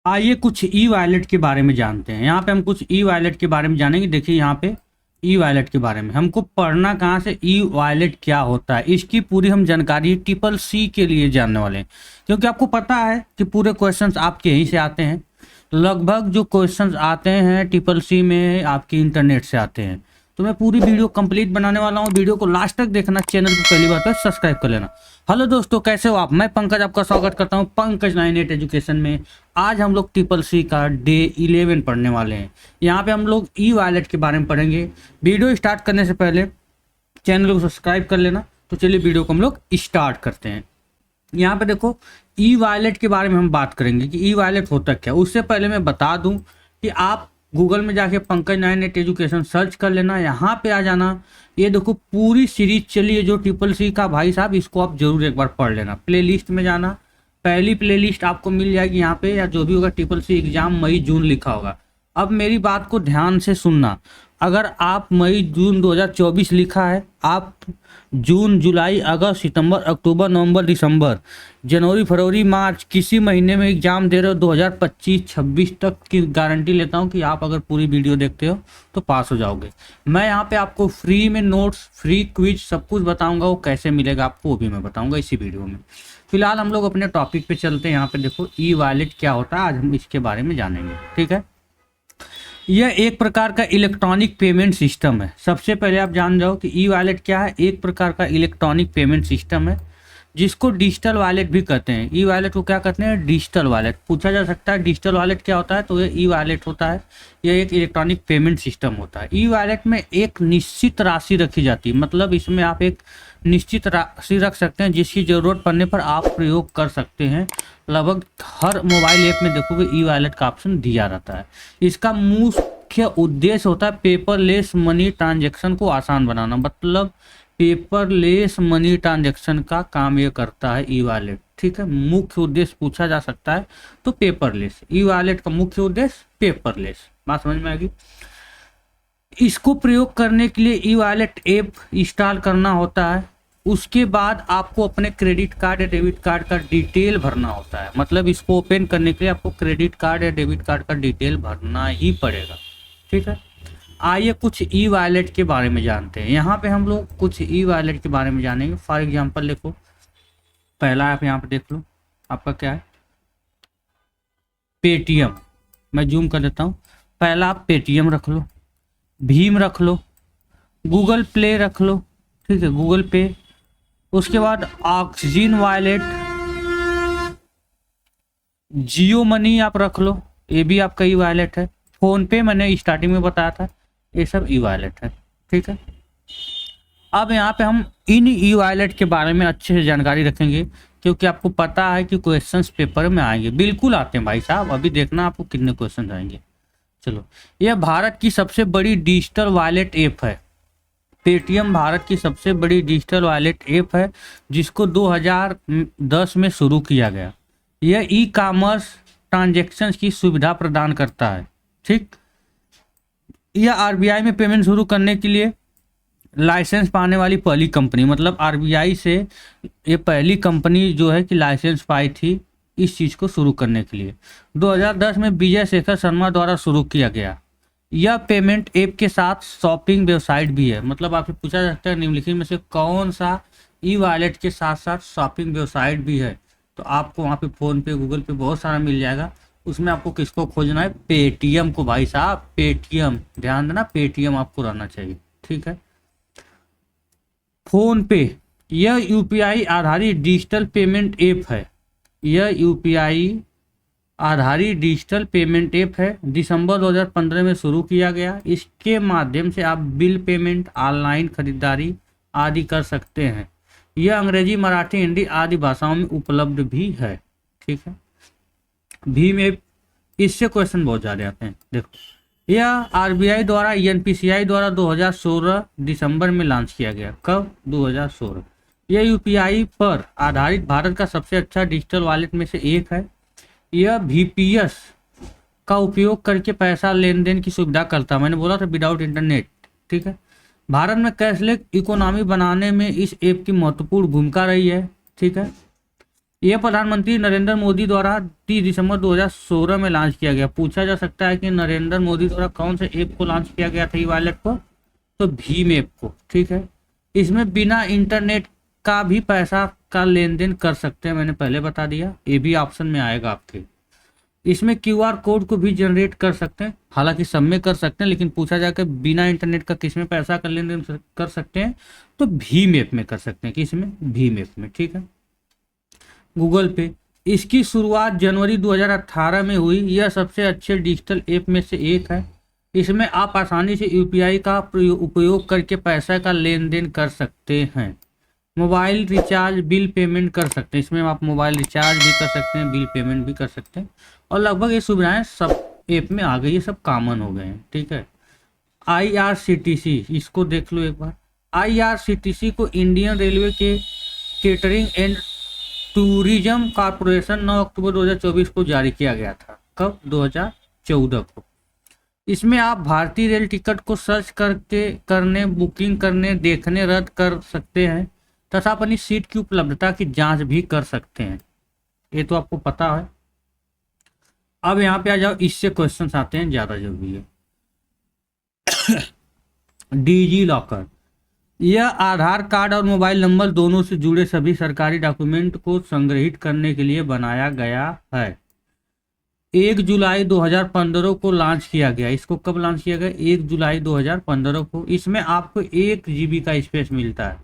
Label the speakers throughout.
Speaker 1: आइए कुछ e wallet के बारे में जानते हैं। यहाँ पे हम कुछ ई वॉलेट के बारे में जानेंगे। देखिए यहाँ पे ई वॉलेट के बारे में हमको पढ़ना कहाँ से, ई वॉलेट क्या होता है, इसकी पूरी हम जानकारी ट्रिपल सी के लिए जानने वाले हैं। क्योंकि आपको पता है कि पूरे क्वेश्चंस आपके यहीं से आते हैं। लगभग जो क्वेश्चंस आते हैं ट्रिपल सी में आपकी इंटरनेट से आते हैं। तो मैं पूरी वीडियो कंप्लीट बनाने वाला हूँ। वीडियो को लास्ट तक देखना, चैनल को पहली बार तो सब्सक्राइब कर लेना। हेलो दोस्तों, कैसे हो आप? मैं पंकज आपका स्वागत करता हूँ पंकज 98 एजुकेशन में। आज हम लोग ट्रिपल सी का डे 11 पढ़ने वाले हैं। यहाँ पे हम लोग ई वॉलेट के बारे में पढ़ेंगे। वीडियो स्टार्ट करने से पहले चैनल को सब्सक्राइब कर लेना। तो चलिए वीडियो को हम लोग स्टार्ट करते हैं। यहाँ पे देखो, ई वॉलेट के बारे में हम बात करेंगे कि ई वॉलेट होता क्या। उससे पहले मैं बता दूं कि आप गूगल में जाके पंकज 98 एजुकेशन सर्च कर लेना, यहाँ पे आ जाना। ये देखो पूरी सीरीज चली है जो ट्रिपल सी का, भाई साहब इसको आप जरूर एक बार पढ़ लेना। प्लेलिस्ट में जाना, पहली प्लेलिस्ट आपको मिल जाएगी यहाँ पे, या जो भी होगा ट्रिपल सी एग्जाम मई जून लिखा होगा। अब मेरी बात को ध्यान से सुनना। अगर आप मई जून 2024 लिखा है, आप जून जुलाई अगस्त सितंबर अक्टूबर नवंबर दिसंबर जनवरी फरवरी मार्च किसी महीने में एग्जाम दे रहे हो, 2025-26 तक की गारंटी लेता हूँ कि आप अगर पूरी वीडियो देखते हो तो पास हो जाओगे। मैं यहाँ पे आपको फ्री में नोट्स, फ्री क्विज सब कुछ बताऊंगा। वो कैसे मिलेगा आपको वो भी मैं बताऊंगा इसी वीडियो में। फिलहाल हम लोग अपने टॉपिक पे चलते हैं। यहाँ पे देखो ई वॉलेट क्या होता है, आज हम इसके बारे में जानेंगे। ठीक है, यह एक प्रकार का इलेक्ट्रॉनिक पेमेंट सिस्टम है। सबसे पहले आप जान जाओ कि ई वॉलेट क्या है। एक प्रकार का इलेक्ट्रॉनिक पेमेंट सिस्टम है जिसको डिजिटल वॉलेट भी कहते हैं। ई वॉलेट को क्या कहते हैं? Digital wallet. पूछा जा सकता है डिजिटल वॉलेट क्या होता है, तो ये ई वॉलेट होता है। यह एक इलेक्ट्रॉनिक पेमेंट सिस्टम होता है। ई वॉलेट में एक निश्चित राशि रखी जाती है, मतलब इसमें आप एक निश्चित राशि रख सकते हैं जिसकी ज़रूरत पड़ने पर आप प्रयोग कर सकते हैं। लगभग हर मोबाइल ऐप में देखोगे ई वॉलेट का ऑप्शन दिया रहता है। इसका मुख्य उद्देश्य होता है पेपरलेस मनी ट्रांजैक्शन को आसान बनाना। मतलब पेपरलेस मनी ट्रांजैक्शन का काम ये करता है ई वॉलेट। ठीक है, मुख्य उद्देश्य पूछा जा सकता है तो पेपरलेस। ई वॉलेट का मुख्य उद्देश्य पेपरलेस। बात समझ में आएगी। इसको प्रयोग करने के लिए ई वॉलेट ऐप इंस्टॉल करना होता है। उसके बाद आपको अपने क्रेडिट कार्ड या डेबिट कार्ड का डिटेल भरना होता है। मतलब इसको ओपन करने के लिए आपको क्रेडिट कार्ड या डेबिट कार्ड का डिटेल भरना ही पड़ेगा। ठीक है, आइए कुछ ई वॉलेट के बारे में जानते हैं। यहाँ पे हम लोग कुछ ई वॉलेट के बारे में जानेंगे। फॉर एग्जांपल देखो, पहला आप यहाँ पे देख लो, आपका क्या है? पेटीएम। मैं जूम कर देता हूँ। पहला आप पेटीएम रख लो, भीम रख लो, गूगल प्ले रख लो। ठीक है, गूगल पे। उसके बाद ऑक्सीजन वॉलेट, जियो मनी आप रख लो, ये भी आपका ई वॉलेट है। फोन पे मैंने स्टार्टिंग में बताया था, ये सब ई वॉलेट है। ठीक है, अब यहाँ पे हम इन ई वॉलेट के बारे में अच्छे से जानकारी रखेंगे क्योंकि आपको पता है कि क्वेश्चंस पेपर में आएंगे। बिल्कुल आते हैं भाई साहब, अभी देखना आपको कितने क्वेश्चन आएंगे। चलो, यह भारत की सबसे बड़ी डिजिटल वॉलेट ऐप है। पेटीएम भारत की सबसे बड़ी डिजिटल वॉलेट ऐप है जिसको 2010 में शुरू किया गया। यह ई कॉमर्स ट्रांजैक्शंस की सुविधा प्रदान करता है। ठीक, यह आरबीआई में पेमेंट शुरू करने के लिए लाइसेंस पाने वाली पहली कंपनी, मतलब आरबीआई से ये पहली कंपनी जो है कि लाइसेंस पाई थी इस चीज़ को शुरू करने के लिए। 2010 में विजय शेखर शर्मा द्वारा शुरू किया गया। यह पेमेंट ऐप के साथ शॉपिंग वेबसाइट भी है। मतलब आपसे पूछा जा सकता है निम्नलिखित में से कौन सा ई वॉलेट के साथ साथ शॉपिंग वेबसाइट भी है, तो आपको वहाँ पे फ़ोन पे गूगल पे बहुत सारा मिल जाएगा। उसमें आपको किसको खोजना है? पेटीएम को भाई साहब, पेटीएम। ध्यान देना, पेटीएम आपको रहना चाहिए। ठीक है, फोन पे, यह यूपीआई आधारित डिजिटल पेमेंट ऐप है। यह यूपीआई आधारित डिजिटल पेमेंट ऐप है। दिसंबर 2015 में शुरू किया गया। इसके माध्यम से आप बिल पेमेंट, ऑनलाइन खरीदारी आदि कर सकते हैं। यह अंग्रेजी, मराठी, हिंदी आदि भाषाओं में उपलब्ध भी है। ठीक है, भीम ऐप, इससे क्वेश्चन बहुत ज़्यादा आते हैं। देखो, यह आरबीआई द्वारा, एनपीसीआई द्वारा 2016 दिसंबर में लॉन्च किया गया। कब? 2016। यह यूपीआई पर आधारित भारत का सबसे अच्छा डिजिटल वॉलेट में से एक है। यह वीपीएस का उपयोग करके पैसा लेन देन की सुविधा करता है। मैंने बोला था विदाउट इंटरनेट। ठीक है, भारत में कैशलेस इकोनॉमी बनाने में इस ऐप की महत्वपूर्ण भूमिका रही है। ठीक है, यह प्रधानमंत्री नरेंद्र मोदी द्वारा 30 दिसंबर 2016 में लॉन्च किया गया। पूछा जा सकता है कि नरेंद्र मोदी द्वारा कौन से ऐप को लॉन्च किया गया था ई वॉलेट को, तो भीम ऐप को। ठीक है, इसमें बिना इंटरनेट का भी पैसा का लेन देन कर सकते हैं, मैंने पहले बता दिया, ये भी ऑप्शन में आएगा आपके। इसमें क्यूआर कोड को भी जनरेट कर सकते हैं, हालांकि सब में कर सकते हैं, लेकिन पूछा जाए कि बिना इंटरनेट का किस में पैसा का लेन देन कर सकते हैं, तो भीम ऐप में कर सकते हैं। किस में? भीम ऐप में। ठीक है, गूगल पे, इसकी शुरुआत जनवरी 2018 में हुई। यह सबसे अच्छे डिजिटल ऐप में से एक है। इसमें आप आसानी से यूपीआई का उपयोग करके पैसा का लेन देन कर सकते हैं। मोबाइल रिचार्ज, बिल पेमेंट कर सकते हैं। इसमें आप मोबाइल रिचार्ज भी कर सकते हैं, बिल पेमेंट भी कर सकते हैं, और लगभग ये सुविधाएं सब ऐप में आ गई, ये सब कॉमन हो गए हैं। ठीक है, आईआरसीटीसी, इसको देख लो एक बार। आईआरसीटीसी को इंडियन रेलवे के केटरिंग एंड टूरिज्म कॉर्पोरेशन 9 अक्टूबर 2024 को जारी किया गया था। कब? 2014 को। इसमें आप भारतीय रेल टिकट को सर्च करने, बुकिंग करने, देखने, रद्द कर सकते हैं तथा अपनी सीट की उपलब्धता की जांच भी कर सकते हैं। ये तो आपको पता है। अब यहाँ पे आ जाओ, इससे क्वेश्चन आते हैं, ज़्यादा जरूरी है। डिजी लॉकर, यह आधार कार्ड और मोबाइल नंबर दोनों से जुड़े सभी सरकारी डॉक्यूमेंट को संग्रहित करने के लिए बनाया गया है। 1 जुलाई 2015 को लॉन्च किया गया। इसको कब लॉन्च किया गया? 1 जुलाई 2015 को। इसमें आपको 1 GB का स्पेस मिलता है।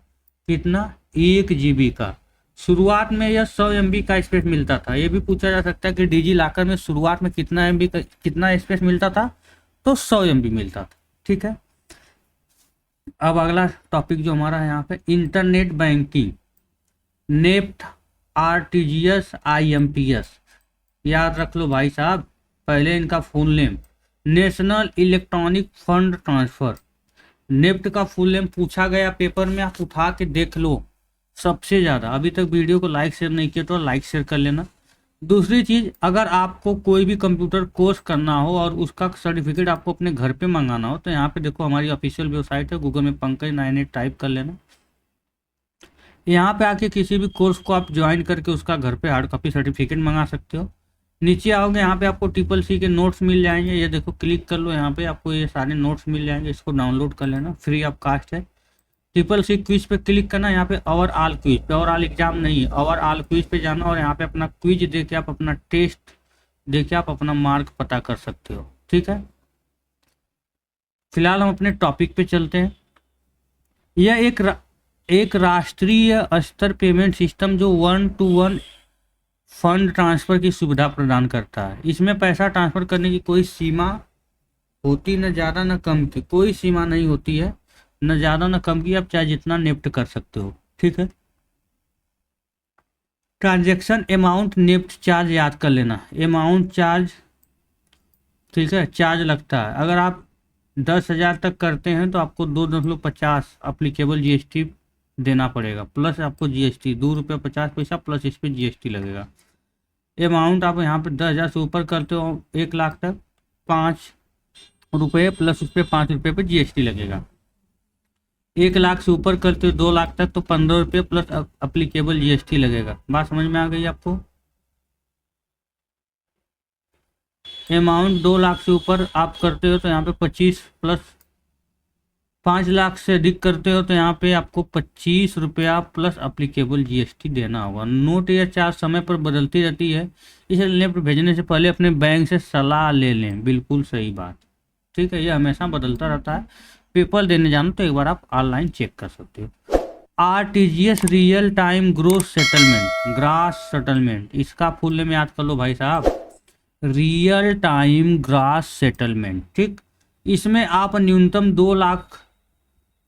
Speaker 1: कितना? 1 GB का। शुरुआत में यह 100 MB का स्पेस मिलता था। ये भी पूछा जा सकता है कि डिजी लॉकर में शुरुआत में कितना MB का, कितना स्पेस मिलता था? तो 100 MB मिलता था। ठीक है, अब अगला टॉपिक जो हमारा है यहाँ पे, internet banking, NEFT, RTGS, IMPS. याद रख लो भाई साहब, पहले इनका full name, national electronic fund transfer. NEFT का फुल नेम पूछा गया पेपर में, आप उठा के देख लो सबसे ज़्यादा। अभी तक वीडियो को लाइक शेयर नहीं किया तो लाइक शेयर कर लेना। दूसरी चीज़, अगर आपको कोई भी कंप्यूटर कोर्स करना हो और उसका सर्टिफिकेट आपको अपने घर पे मंगाना हो, तो यहाँ पे देखो हमारी ऑफिशियल वेबसाइट है, गूगल में पंकज 98 टाइप कर लेना। यहाँ पे आके किसी भी कोर्स को आप ज्वाइन करके उसका घर पे हार्ड कॉपी सर्टिफिकेट मंगा सकते हो। नीचे आओगे, यहाँ पे आपको CCC के नोट्स मिल जाएंगे। ये देखो, क्लिक कर लो, यहाँ पे आपको ये सारे नोट्स मिल जाएंगे, इसको डाउनलोड कर लेना, फ्री ऑफ कास्ट है। CCC क्विज पे क्लिक करना, यहाँ पे ओवर ऑल क्विज पे, ओवर ऑल एग्जाम नहीं है, ओवर ऑल क्विज पे जाना और यहाँ पे अपना क्विज दे के आप अपना टेस्ट दे के आप अपना मार्क पता कर सकते हो। ठीक है, फिलहाल हम अपने टॉपिक पे चलते हैं। यह एक राष्ट्रीय स्तर पेमेंट सिस्टम जो 1-to-1 फंड ट्रांसफर की सुविधा प्रदान करता है। इसमें पैसा ट्रांसफर करने की कोई सीमा होती, न ज़्यादा न कम की, कोई सीमा नहीं होती है, न ज़्यादा न कम की, आप चाहे जितना नेफ्ट कर सकते हो। ठीक है, ट्रांजैक्शन अमाउंट, नेफ्ट चार्ज याद कर लेना, अमाउंट चार्ज। ठीक है, चार्ज लगता है। अगर आप 10,000 तक करते हैं तो आपको 2.50 अप्लीकेबल GST देना पड़ेगा, प्लस आपको GST ₹2.50 प्लस इस पर GST लगेगा। अमाउंट आप यहाँ पे 10,000 से ऊपर करते हो 1 लाख तक, ₹5 प्लस उस पर ₹5 पे GST लगेगा। 1 लाख से ऊपर करते हो 2 लाख तक तो ₹15 प्लस अप्लीकेबल GST लगेगा। बात समझ में आ गई आपको? अमाउंट 2 लाख से ऊपर आप करते हो तो यहाँ पे 25 प्लस, 5 लाख से अधिक करते हो तो यहाँ पे आपको ₹25 प्लस अप्लीकेबल GST देना होगा। नोट या चार्ज समय पर बदलती रहती है, इसलिए नेफ्ट भेजने से पहले अपने बैंक से सलाह ले लें। बिल्कुल सही बात। ठीक है, ये हमेशा बदलता रहता है। पेपर देने जाना तो एक बार आप ऑनलाइन चेक कर सकते हो। RTGS, real time gross settlement, gross settlement, इसका फुल नेम याद कर लो भाई साहब, रियल टाइम ग्रास सेटलमेंट। ठीक, इसमें आप न्यूनतम 2 लाख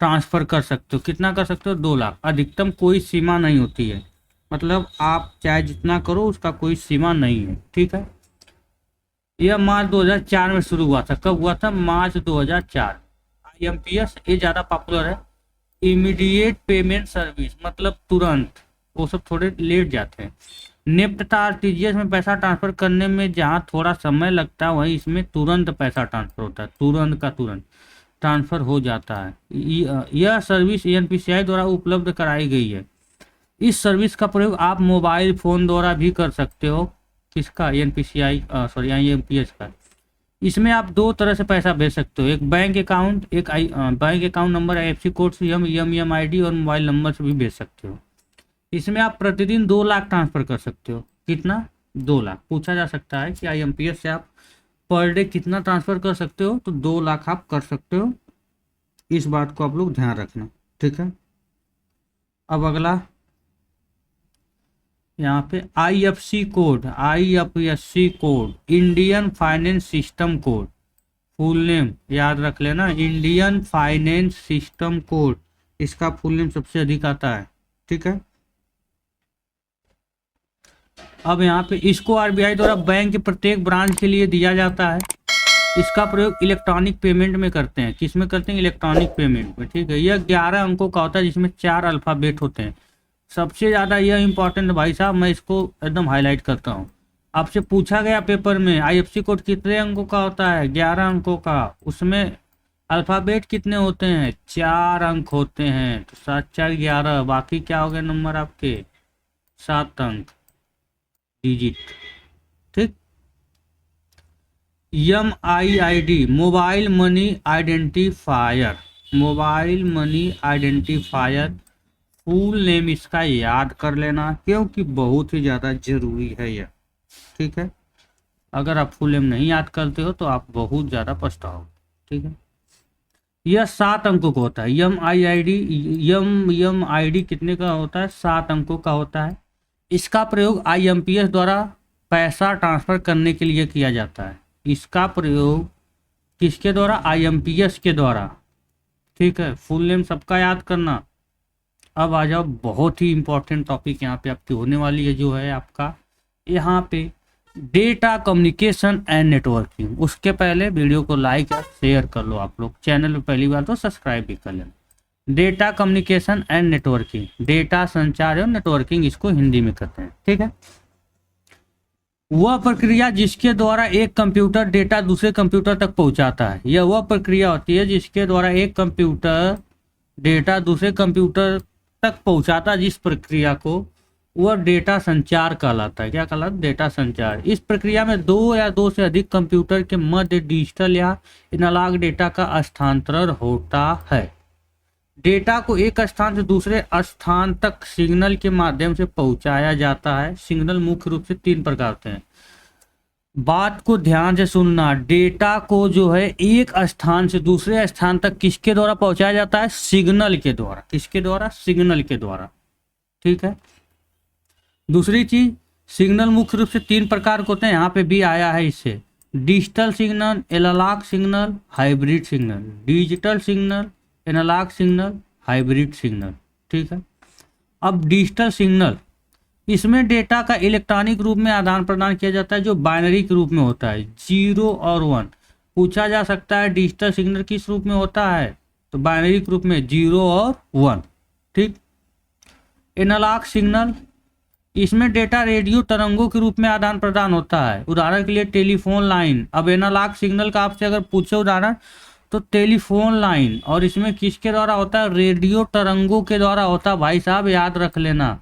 Speaker 1: ट्रांसफर कर सकते हो। कितना कर सकते हो? 2 लाख। अधिकतम कोई सीमा नहीं होती है, मतलब आप चाहे जितना करो उसका कोई सीमा नहीं है। ठीक है, यह मार्च 2004 में शुरू हुआ था। कब हुआ था? मार्च 2004। IMPS ये ज़्यादा पॉपुलर है, इमीडिएट पेमेंट सर्विस, मतलब तुरंत, वो सब थोड़े लेट जाते हैं। नेफ्ट तथा आरटीजीएस में पैसा ट्रांसफर करने में जहाँ थोड़ा समय लगता है, वहीं इसमें तुरंत पैसा ट्रांसफर होता है, तुरंत का तुरंत ट्रांसफर हो जाता है। यह सर्विस NPCI द्वारा उपलब्ध कराई गई है। इस सर्विस का प्रयोग आप मोबाइल फ़ोन द्वारा भी कर सकते हो। किसका? एनपीसीआई सॉरी आईएमपीएस का। इसमें आप दो तरह से पैसा भेज सकते हो, एक बैंक अकाउंट, एक bank account number, IFSC code से ईएमआईडी और मोबाइल नंबर से भी भेज सकते हो। इसमें आप प्रतिदिन 2 लाख ट्रांसफ़र कर सकते हो। कितना? 2 लाख। पूछा जा सकता है कि आईएमपीएस से आप पर डे कितना ट्रांसफ़र कर सकते हो, तो 2 लाख आप कर सकते हो। इस बात को आप लोग ध्यान रखना, ठीक है। अब अगला यहाँ पे IFSC code, Indian finance system code, full name याद रख लेना, इंडियन फाइनेंस सिस्टम कोड, इसका फुल नेम सबसे अधिक आता है, ठीक है। अब यहाँ पे इसको आरबीआई द्वारा बैंक के प्रत्येक ब्रांच के लिए दिया जाता है। इसका प्रयोग इलेक्ट्रॉनिक पेमेंट में करते हैं। किस में करते हैं? इलेक्ट्रॉनिक पेमेंट में, ठीक है। यह 11 अंकों का होता है जिसमें 4 अल्फ़ाबेट होते हैं। सबसे ज़्यादा यह इंपॉर्टेंट भाई साहब, मैं इसको एकदम हाईलाइट करता हूँ। आपसे पूछा गया पेपर में आईएफएससी कोड कितने अंकों का होता है? 11 अंकों का। उसमें अल्फ़ाबेट कितने होते हैं? 4 अंक होते हैं। तो 7 4 11, बाकी क्या हो गए नंबर आपके? 7 अंक डिजिट, ठीक। MIID, mobile money identifier, mobile money identifier full name इसका याद कर लेना, क्योंकि बहुत ही ज़्यादा जरूरी है यह, ठीक है। अगर आप फुल नेम नहीं याद करते हो तो आप बहुत ज़्यादा पछताओगे, ठीक है। यह 7 अंकों का होता है। MIID कितने का होता है? 7 अंकों का होता है। इसका प्रयोग आईएमपीएस द्वारा पैसा ट्रांसफ़र करने के लिए किया जाता है। इसका प्रयोग किसके द्वारा? आईएमपीएस के द्वारा, ठीक है। फुल नेम सबका याद करना। अब आ जाओ, बहुत ही इंपॉर्टेंट टॉपिक यहाँ पे आपकी होने वाली है, जो है आपका यहाँ पे डेटा कम्युनिकेशन एंड नेटवर्किंग। उसके पहले वीडियो को लाइक और शेयर कर लो आप लोग, चैनल पे पहली बार तो सब्सक्राइब भी कर लेना। Data communication and networking, data संचार और नेटवर्किंग इसको हिंदी में कहते हैं, ठीक है। वह प्रक्रिया जिसके द्वारा एक कंप्यूटर डेटा दूसरे कंप्यूटर तक पहुंचाता है। यह वह प्रक्रिया होती है जिसके द्वारा एक कंप्यूटर डेटा दूसरे कंप्यूटर तक पहुंचाता है। जिस प्रक्रिया को वह डेटा संचार कहलाता है। क्या कहलाता है? डेटा संचार। इस प्रक्रिया में 2 या 2 से अधिक कंप्यूटर के मध्य डिजिटल या एनालॉग डेटा का स्थानांतरण होता है। डेटा को एक स्थान से दूसरे स्थान तक सिग्नल के माध्यम से पहुंचाया जाता है। सिग्नल मुख्य रूप से 3 प्रकार के हैं। बात को ध्यान से सुनना, डेटा को जो है एक स्थान से दूसरे स्थान तक किसके द्वारा पहुंचाया जाता है? सिग्नल के द्वारा। किसके द्वारा? सिग्नल के द्वारा, ठीक है। दूसरी चीज, सिग्नल मुख्य रूप से 3 प्रकार के होते हैं। यहाँ पे भी आया है इससे, digital signal, analogue signal, hybrid signal. Digital signal, analogue signal, hybrid signal, ठीक है। अब डिजिटल सिग्नल, इसमें डेटा का इलेक्ट्रॉनिक रूप में आदान प्रदान किया जाता है, जो बाइनरी के रूप में होता है, 0 और 1। पूछा जा सकता है डिजिटल सिग्नल किस रूप में होता है? तो बाइनरी के रूप में 0 और 1, ठीक। एनालॉग सिग्नल, इसमें डेटा रेडियो तरंगों के रूप में आदान प्रदान होता है। उदाहरण के लिए टेलीफोन लाइन। अब एनालॉग सिग्नल का आपसे अगर पूछे उदाहरण, तो टेलीफोन लाइन, और इसमें किसके द्वारा होता है? रेडियो तरंगों के द्वारा होता है भाई साहब, याद रख लेना,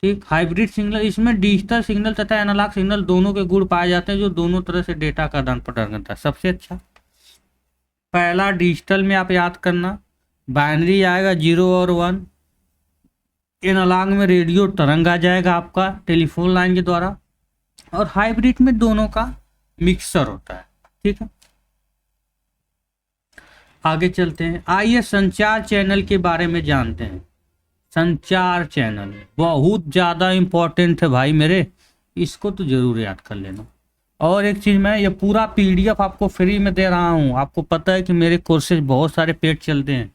Speaker 1: ठीक। हाइब्रिड सिग्नल, इसमें डिजिटल सिग्नल तथा एनालॉग सिग्नल दोनों के गुण पाए जाते हैं, जो दोनों तरह से डेटा का आदान प्रदान करता है। सबसे अच्छा पहला डिजिटल में आप याद करना, बाइनरी आएगा 0 और 1। एनालॉग में रेडियो तरंग आ जाएगा आपका टेलीफोन लाइन के द्वारा, और हाइब्रिड में दोनों का मिक्सर होता है, ठीक है। आगे चलते हैं, आइए संचार चैनल के बारे में जानते हैं। संचार चैनल बहुत ज़्यादा इम्पोर्टेंट है भाई मेरे, इसको तो जरूर याद कर लेना। और एक चीज़, मैं ये पूरा पीडीएफ आपको फ्री में दे रहा हूँ। आपको पता है कि मेरे कोर्सेज बहुत सारे पेड चलते हैं,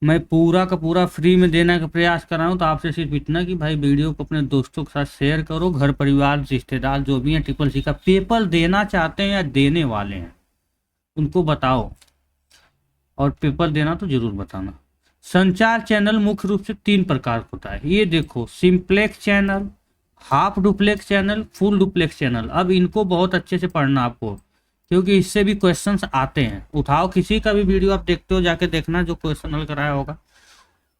Speaker 1: मैं पूरा का पूरा फ्री में देने का प्रयास कर रहा हूँ। तो आपसे सिर्फ इतना कि भाई वीडियो को अपने दोस्तों के साथ शेयर करो, घर परिवार रिश्तेदार जो भी हैं ट्रिपल का पेपर देना चाहते हैं या देने वाले हैं उनको बताओ, और पेपर देना तो जरूर बताना। संचार चैनल मुख्य रूप से 3 प्रकार का होता है। ये देखो, simplex channel, half duplex channel, full duplex channel. अब इनको बहुत अच्छे से पढ़ना आपको, क्योंकि इससे भी क्वेश्चंस आते हैं। उठाओ किसी का भी वीडियो आप देखते हो, जाके देखना जो क्वेश्चन हल कराया होगा।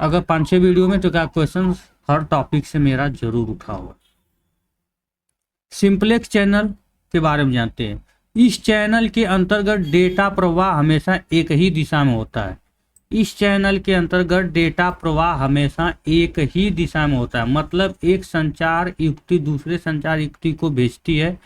Speaker 1: अगर 5-6 वीडियो में तो क्या क्वेश्चन हर टॉपिक से मेरा जरूर उठा होगा। सिंपलेक्स चैनल के बारे में जानते हैं। इस चैनल के अंतर्गत डेटा प्रवाह हमेशा एक ही दिशा में होता है। इस चैनल के अंतर्गत डेटा प्रवाह हमेशा एक ही दिशा में होता है, मतलब एक संचार युक्ति दूसरे संचार युक्ति को भेजती है,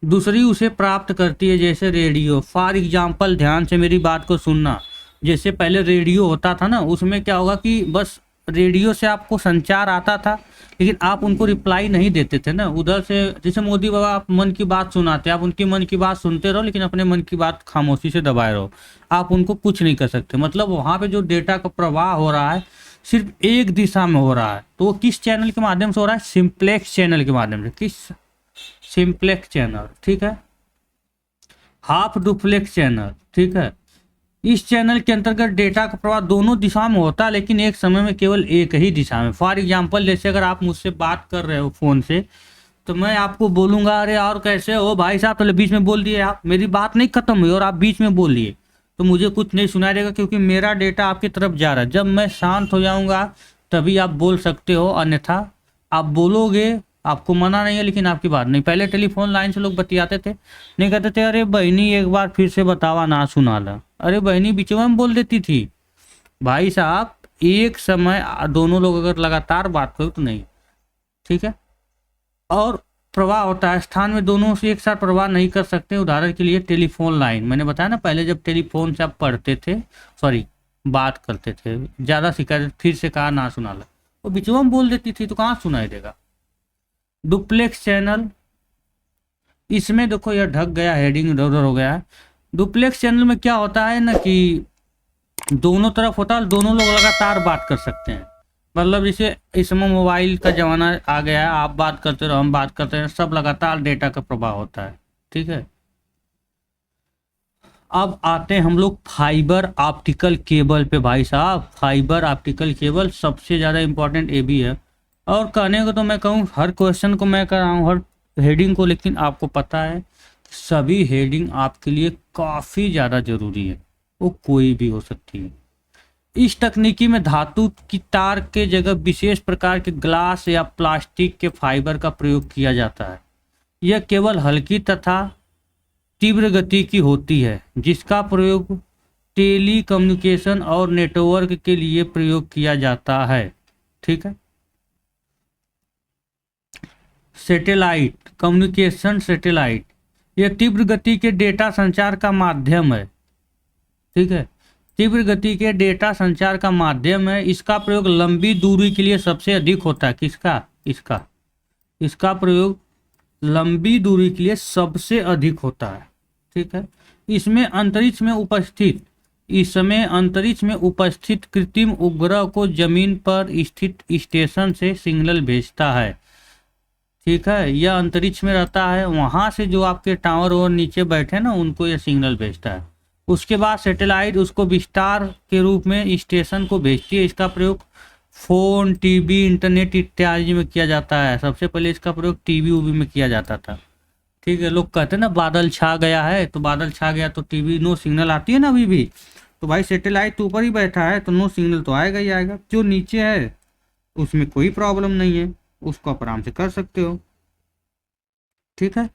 Speaker 1: दूसरी उसे प्राप्त करती है। जैसे रेडियो, फॉर एग्जाम्पल, ध्यान से मेरी बात को सुनना। जैसे पहले रेडियो होता था ना, उसमें क्या होगा कि बस रेडियो से आपको संचार आता था, लेकिन आप उनको रिप्लाई नहीं देते थे ना उधर से। जैसे मोदी बाबा आप मन की बात सुनाते, आप उनकी मन की बात सुनते रहो, लेकिन अपने मन की बात खामोशी से दबाए रहो, आप उनको कुछ नहीं कर सकते। मतलब वहाँ पे जो डेटा का प्रवाह हो रहा है सिर्फ एक दिशा में हो रहा है। तो वो किस चैनल के माध्यम से हो रहा है? सिंप्लेक्स चैनल के माध्यम से। किस? सिंप्लेक्स चैनल, ठीक है। हाफ डुप्लेक्स चैनल, ठीक है। इस चैनल के अंतर्गत डेटा का प्रवाह दोनों दिशा में होता है, लेकिन एक समय में केवल एक ही दिशा में। फॉर एग्जाम्पल, जैसे अगर आप मुझसे बात कर रहे हो फोन से, तो मैं आपको बोलूंगा अरे और कैसे हो भाई साहब, तो बीच में बोल दिए आप, मेरी बात नहीं खत्म हुई और आप बीच में बोल लिए, तो मुझे कुछ नहीं सुनाई देगा, क्योंकि मेरा डेटा आपकी तरफ जा रहा है। जब मैं शांत हो जाऊंगा तभी आप बोल सकते हो, अन्यथा आप बोलोगे, आपको मना नहीं है, लेकिन आपकी बात नहीं। पहले टेलीफोन लाइन से लोग बतियाते थे, नहीं कहते थे अरे बहनी एक बार फिर से बतावा ना सुना ला, अरे बहनी बीच में बोल देती थी। भाई साहब एक समय दोनों लोग अगर लगातार बात करो तो नहीं, ठीक है। और प्रवाह होता है, स्थान में दोनों से एक साथ प्रवाह नहीं कर सकते। उदाहरण के लिए टेलीफोन लाइन, मैंने बताया ना पहले जब टेलीफोन से आप पढ़ते थे, सॉरी बात करते थे, ज़्यादा शिकायत, फिर से कहा ना सुना ला, वो बीच में बोल देती थी, तो कहाँ सुनाई देगा। डुप्लेक्स चैनल, इसमें देखो यह ढक गया, हेडिंग इधर उधर हो गया है। डुप्लेक्स चैनल में क्या होता है ना कि दोनों तरफ होता है, दोनों लोग लगातार बात कर सकते हैं। मतलब जैसे इस समय मोबाइल का जमाना आ गया है, आप बात करते रहो, हम बात करते हैं, सब लगातार डेटा का प्रवाह होता है, ठीक है। अब आते हैं हम लोग फाइबर ऑप्टिकल केबल पे। भाई साहब फाइबर ऑप्टिकल केबल सबसे ज़्यादा इम्पोर्टेंट ये भी है। और कहने को तो मैं कहूँ हर क्वेश्चन को मैं कर रहा हूँ, हर हेडिंग को, लेकिन आपको पता है सभी हेडिंग आपके लिए काफ़ी ज़्यादा ज़रूरी है, वो कोई भी हो सकती है। इस तकनीकी में धातु की तार के जगह विशेष प्रकार के ग्लास या प्लास्टिक के फाइबर का प्रयोग किया जाता है। यह केवल हल्की तथा तीव्र गति की होती है, जिसका प्रयोग टेली कम्युनिकेशन और नेटवर्क के लिए प्रयोग किया जाता है, ठीक है। सैटेलाइट कम्युनिकेशन, सैटेलाइट यह तीव्र गति के डेटा संचार का माध्यम है, ठीक है। तीव्र गति के डेटा संचार का माध्यम है। इसका प्रयोग लंबी दूरी के लिए सबसे अधिक होता है। किसका? इसका प्रयोग लंबी दूरी के लिए सबसे अधिक होता है, ठीक है। इसमें अंतरिक्ष में उपस्थित कृत्रिम उपग्रह को जमीन पर स्थित स्टेशन से सिग्नल भेजता है, ठीक है। यह अंतरिक्ष में रहता है, वहां से जो आपके टावर और नीचे बैठे ना उनको यह सिग्नल भेजता है। उसके बाद सैटेलाइट उसको विस्तार के रूप में स्टेशन को भेजती है। इसका प्रयोग फोन, टीवी, इंटरनेट इत्यादि में किया जाता है। सबसे पहले इसका प्रयोग टीवी उवी में किया जाता था, ठीक है। लोग कहते हैं ना बादल छा गया है, तो बादल छा गया तो टीवी नो सिग्नल आती है ना अभी भी, तो भाई सैटेलाइट तो ऊपर ही बैठा है तो नो सिग्नल तो आएगा ही आएगा। जो नीचे है उसमें कोई प्रॉब्लम नहीं है, उसको आप आराम से कर सकते हो, ठीक है।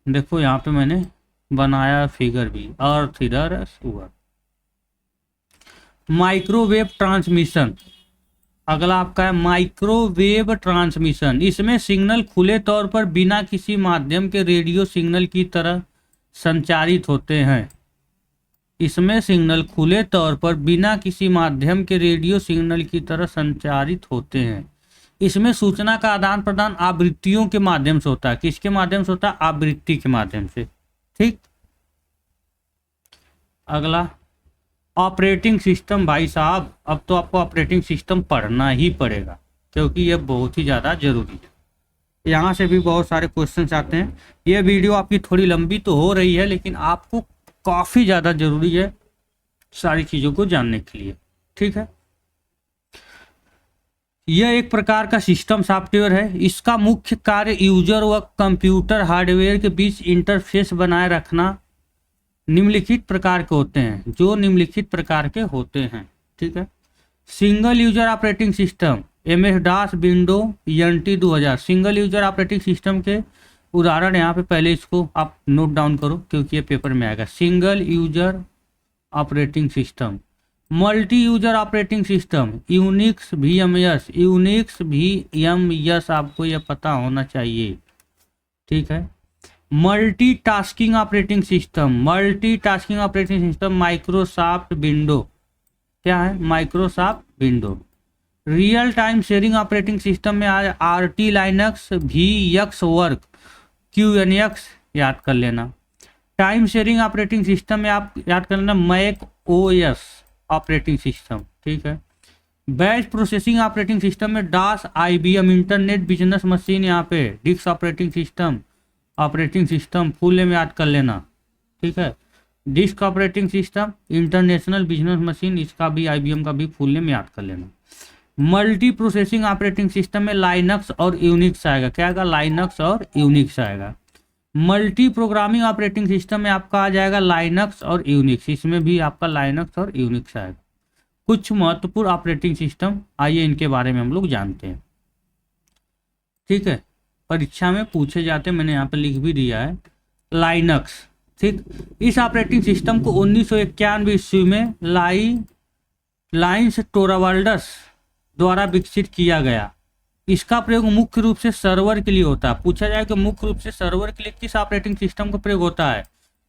Speaker 1: देखो यहाँ पे मैंने बनाया फिगर भी, अर्थ इधर है, उधर। माइक्रोवेव ट्रांसमिशन, अगला आपका है माइक्रोवेव ट्रांसमिशन। इसमें सिग्नल खुले तौर पर बिना किसी माध्यम के रेडियो सिग्नल की तरह संचारित होते हैं। इसमें सिग्नल खुले तौर पर बिना किसी माध्यम के रेडियो सिग्नल की तरह संचारित होते हैं। इसमें सूचना का आदान प्रदान आवृत्तियों के माध्यम से होता है। किसके माध्यम से होता है? आवृत्ति के माध्यम से, ठीक। अगला ऑपरेटिंग सिस्टम। भाई साहब अब तो आपको ऑपरेटिंग सिस्टम पढ़ना ही पड़ेगा, क्योंकि यह बहुत ही ज़्यादा जरूरी है। यहाँ से भी बहुत सारे क्वेश्चंस आते हैं। यह वीडियो आपकी थोड़ी लंबी तो हो रही है, लेकिन आपको काफ़ी ज़्यादा जरूरी है सारी चीज़ों को जानने के लिए, ठीक है। यह एक प्रकार का सिस्टम सॉफ्टवेयर है। इसका मुख्य कार्य यूजर व कंप्यूटर हार्डवेयर के बीच इंटरफेस बनाए रखना निम्नलिखित प्रकार के होते हैं, जो निम्नलिखित प्रकार के होते हैं, ठीक है। Single user operating system MS DOS window NT 2000 single user operating system के उदाहरण यहाँ पे पहले इसको आप नोट डाउन करो क्योंकि ये पेपर में आएगा। Single user operating system, multi user operating system, Unix VMS, Unix VMS आपको ये पता होना चाहिए, ठीक है। Multitasking operating system, multitasking operating system Microsoft window, क्या है Microsoft window. Real time sharing operating system में RT Linux, VX work, QNX याद कर लेना। टाइम शेयरिंग ऑपरेटिंग सिस्टम में आप याद कर लेना मैक OS ऑपरेटिंग सिस्टम, ठीक है। बैच प्रोसेसिंग ऑपरेटिंग सिस्टम में DOS, IBM internet business machine, यहाँ पे disk operating system full name याद कर लेना, ठीक है। Disk operating system international business machine, इसका भी IBM का भी फुल नेम याद कर लेना। मल्टी प्रोसेसिंग ऑपरेटिंग सिस्टम में लाइनक्स और यूनिक्स आएगा, क्या आएगा लाइनक्स और यूनिक्स आएगा। मल्टी प्रोग्रामिंग ऑपरेटिंग सिस्टम में आपका आ जाएगा लाइनक्स और यूनिक्स, इसमें भी आपका लाइनक्स और यूनिक्स आएगा। कुछ महत्वपूर्ण ऑपरेटिंग सिस्टम, आइए इनके बारे में हम लोग जानते हैं, ठीक है। परीक्षा में पूछे जाते, मैंने यहाँ पे लिख भी दिया है लाइनक्स, ठीक। इस ऑपरेटिंग सिस्टम को 1991 ईस्वी में लाइन्स टोरावाल्डस द्वारा विकसित किया गया। इसका प्रयोग मुख्य रूप से सर्वर के लिए होता है। पूछा जाए कि मुख्य रूप से सर्वर के लिए किस ऑपरेटिंग सिस्टम का प्रयोग होता है,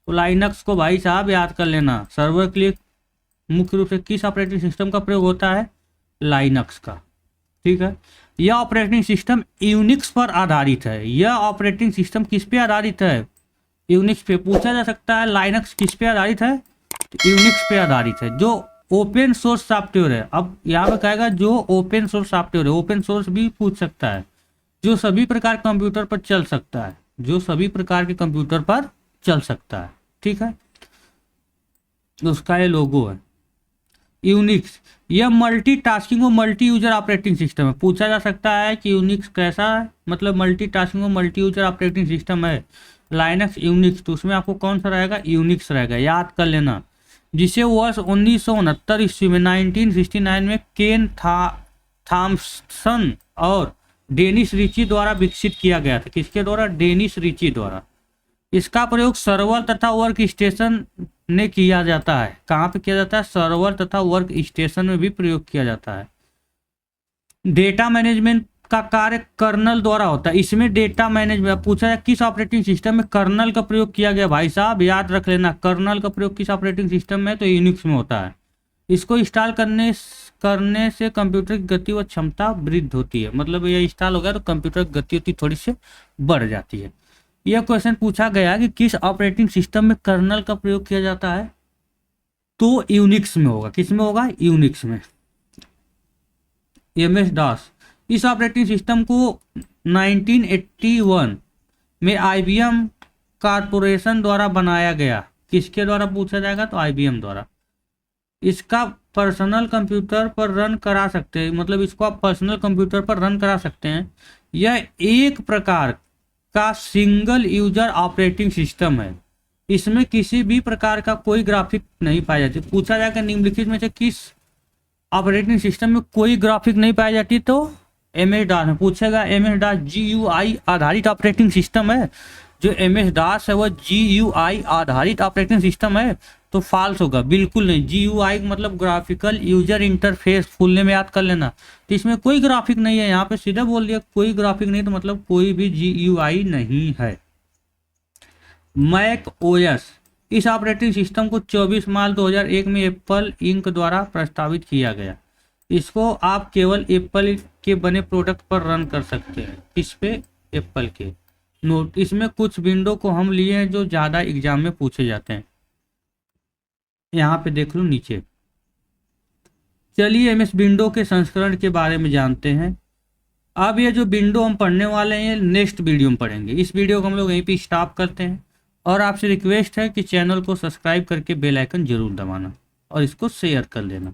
Speaker 1: तो लाइनक्स को भाई साहब याद कर लेना। सर्वर के लिए मुख्य रूप से किस ऑपरेटिंग सिस्टम का प्रयोग होता है, लाइनक्स का, ठीक है। यह ऑपरेटिंग सिस्टम यूनिक्स पर आधारित है। यह ऑपरेटिंग सिस्टम किस पे आधारित है, यूनिक्स पे। पूछा जा सकता है लाइनक्स किस पे आधारित है, तो यूनिक्स पे आधारित है, जो ओपन सोर्स सॉफ्टवेयर है। अब यहाँ पे कहेगा जो ओपन सोर्स सॉफ्टवेयर है, ओपन सोर्स भी पूछ सकता है, जो सभी प्रकार के कंप्यूटर पर चल सकता है, जो सभी प्रकार के कंप्यूटर पर चल सकता है, ठीक है। उसका ये लोगो है यूनिक्स। यह मल्टीटास्किंग और मल्टी यूजर ऑपरेटिंग सिस्टम है। पूछा जा सकता है कि यूनिक्स कैसा है, मतलब मल्टीटास्किंग और मल्टी यूजर ऑपरेटिंग सिस्टम है लाइनक्स यूनिक्स, तो उसमें आपको कौन सा रहेगा, यूनिक्स रहेगा, याद कर लेना। जिसे वर्ष 1969 ईस्वी में 1969 में केन थॉम्सन और डेनिस रिची द्वारा विकसित किया गया था। किसके द्वारा, डेनिस रिची द्वारा। इसका प्रयोग सर्वर तथा वर्क स्टेशन में किया जाता है। कहाँ पे किया जाता है, सर्वर तथा वर्क स्टेशन में भी प्रयोग किया जाता है। डेटा मैनेजमेंट का कार्य कर्नल द्वारा होता है। इसमें डेटा मैनेजमेंट पूछा है किस ऑपरेटिंग सिस्टम में कर्नल का प्रयोग किया गया, भाई साहब याद रख लेना, कर्नल का प्रयोग किस ऑपरेटिंग सिस्टम में, तो यूनिक्स में होता है। इसको इंस्टॉल करने से कंप्यूटर की गति व क्षमता वृद्धि होती है, मतलब ये इंस्टॉल हो गया तो कंप्यूटर की गति थोड़ी सी बढ़ जाती है। यह क्वेश्चन पूछा गया कि किस ऑपरेटिंग सिस्टम में कर्नल का प्रयोग किया जाता है, तो यूनिक्स में होगा। किस में होगा, यूनिक्स में। MS DOS, इस ऑपरेटिंग सिस्टम को 1981 में IBM कारपोरेशन द्वारा बनाया गया। किसके द्वारा पूछा जाएगा, तो IBM द्वारा। इसका पर्सनल कंप्यूटर पर रन करा सकते हैं, मतलब इसको आप पर्सनल कंप्यूटर पर रन करा सकते हैं। यह एक प्रकार का सिंगल यूजर ऑपरेटिंग सिस्टम है। इसमें किसी भी प्रकार का कोई ग्राफिक नहीं पाया जाती। पूछा जाएगा निम्नलिखित में से किस ऑपरेटिंग सिस्टम में कोई ग्राफिक नहीं पाई जाती, तो MS DOS में पूछेगा। MS DOS GUI आधारित ऑपरेटिंग सिस्टम है। जो MS DOS है वह GUI आधारित ऑपरेटिंग सिस्टम है, तो फॉल्स होगा, बिल्कुल नहीं। GUI मतलब graphical user interface, full name याद कर लेना। तो इसमें कोई ग्राफिक नहीं है, यहाँ पे सीधा बोल दिया कोई ग्राफिक नहीं, तो मतलब कोई भी GUI नहीं है। मैक OS, इस ऑपरेटिंग सिस्टम को 24 मार्च 2001 में एप्पल इंक द्वारा प्रस्तावित किया गया। इसको आप केवल एप्पल के बने प्रोडक्ट पर रन कर सकते हैं। किस पे, एप्पल के। नोट, इसमें कुछ विंडो को हम लिए हैं जो ज़्यादा एग्जाम में पूछे जाते हैं। यहाँ पे देख लो नीचे। चलिए MS विंडो के संस्करण के बारे में जानते हैं। अब ये जो विंडो हम पढ़ने वाले हैं नेक्स्ट वीडियो में पढ़ेंगे। इस वीडियो को हम लोग यहीं पे स्टॉप करते हैं और आपसे रिक्वेस्ट है कि चैनल को सब्सक्राइब करके बेल आइकन जरूर दबाना और इसको शेयर कर देना।